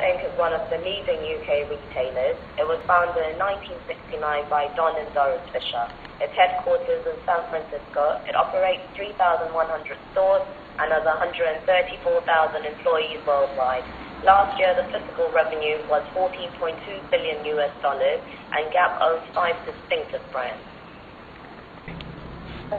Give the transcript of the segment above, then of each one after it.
Inc. is one of the leading UK retailers. It was founded in 1969 by Don and Doris Fisher. Its headquarters in San Francisco. It operates 3,100 stores and has 134,000 employees worldwide. Last year, the physical revenue was $14.2 billion and Gap owns 5 distinctive brands.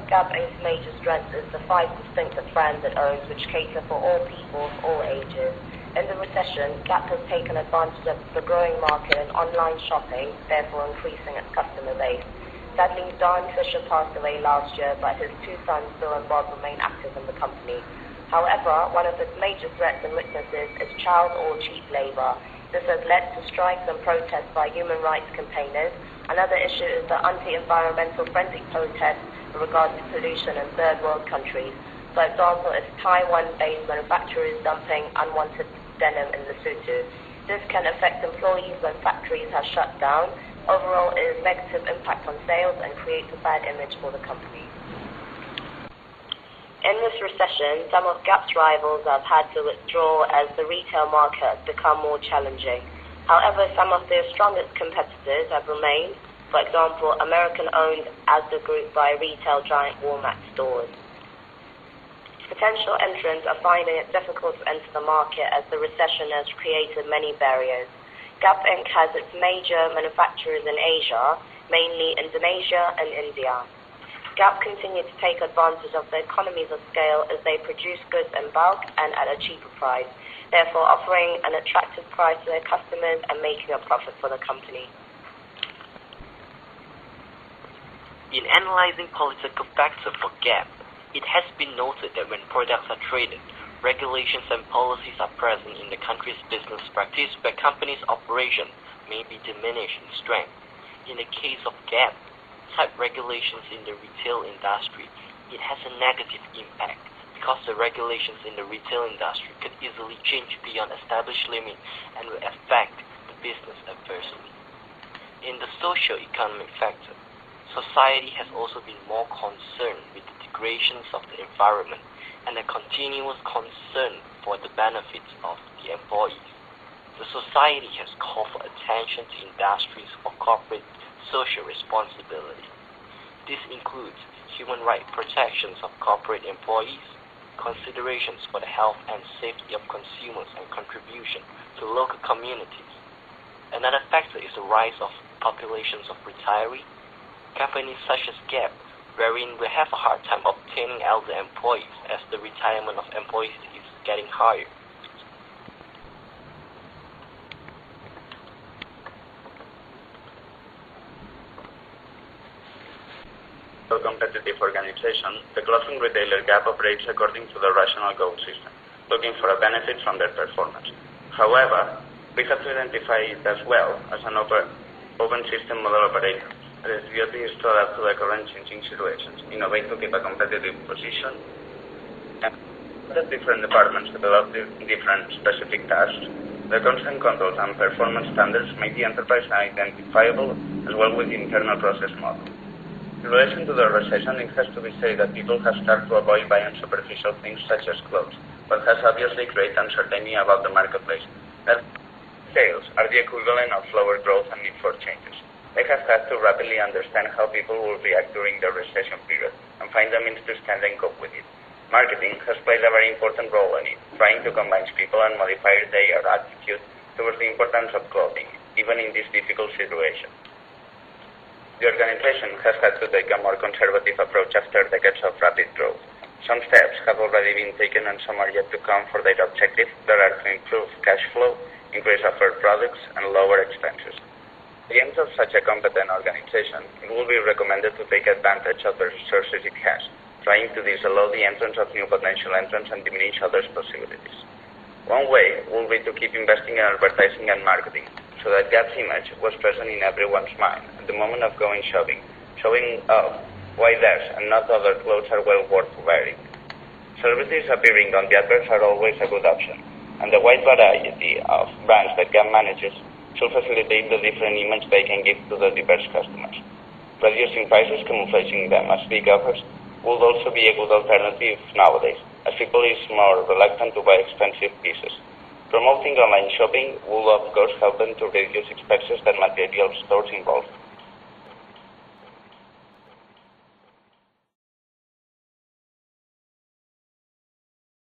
Gap Inc.'s major strength is the 5 distinctive brands it owns, which cater for all people of all ages. In the recession, Gap has taken advantage of the growing market in online shopping, therefore increasing its customer base. Sadly, Don Fisher passed away last year, but his 2 sons, Bill and Bob, remain active in the company. However, one of its major threats and weaknesses is child or cheap labor. This has led to strikes and protests by human rights campaigners. Another issue is the anti-environmental friendly protests in regards to pollution in third world countries. For example, its Taiwan-based manufacturers dumping unwanted denim in Lesotho. This can affect employees when factories have shut down. Overall, it is a negative impact on sales and creates a bad image for the company. In this recession, some of Gap's rivals have had to withdraw as the retail market has become more challenging. However, some of their strongest competitors have remained. For example, American-owned Asda Group by retail giant Walmart stores. Potential entrants are finding it difficult to enter the market as the recession has created many barriers. Gap Inc. has its major manufacturers in Asia, mainly Indonesia and India. Gap continue to take advantage of the economies of scale as they produce goods in bulk and at a cheaper price, therefore offering an attractive price to their customers and making a profit for the company. In analyzing political factors for Gap, it has been noted that when products are traded, regulations and policies are present in the country's business practice where companies' operations may be diminished in strength. In the case of Gap, type regulations in the retail industry, it has a negative impact because the regulations in the retail industry could easily change beyond established limits and will affect the business adversely. In the socio-economic factor, society has also been more concerned with the degradation of the environment and a continuous concern for the benefits of the employees. The society has called for attention to industries for corporate social responsibility. This includes human rights protections of corporate employees, considerations for the health and safety of consumers, and contribution to local communities. Another factor is the rise of populations of retirees. Companies such as Gap, wherein will have a hard time obtaining elder employees as the retirement of employees is getting higher. A competitive organization, the clothing retailer Gap operates according to the rational goal system, looking for a benefit from their performance. However, we have to identify it as well as an open system model operator. Its duty is to adapt to the current changing situations, innovate to keep a competitive position, and the different departments develop different specific tasks. The constant controls and performance standards make the enterprise identifiable as well with the internal process model. In relation to the recession, it has to be said that people have started to avoid buying superficial things such as clothes, but has obviously created uncertainty about the marketplace. That sales are the equivalent of slower growth and need for changes. They have had to rapidly understand how people will react during the recession period and find the means to stand and cope with it. Marketing has played a very important role in it, trying to convince people and modify their attitude towards the importance of clothing, even in this difficult situation. The organization has had to take a more conservative approach after decades of rapid growth. Some steps have already been taken and some are yet to come for their objective that are to improve cash flow, increase offered products, and lower expenses. In the end of such a competent organization, it will be recommended to take advantage of the resources it has, trying to disallow the entrance of new potential entrants and diminish others' possibilities. One way will be to keep investing in advertising and marketing, so that Gap's image was present in everyone's mind at the moment of going shopping, showing off why theirs and not other clothes are well worth wearing. Celebrities appearing on the adverts are always a good option, and the wide variety of brands that Gap manages should facilitate the different image they can give to the diverse customers. Reducing prices, camouflaging them as big offers, would also be a good alternative nowadays, as people is more reluctant to buy expensive pieces. Promoting online shopping will of course help them to reduce expenses that material stores involve.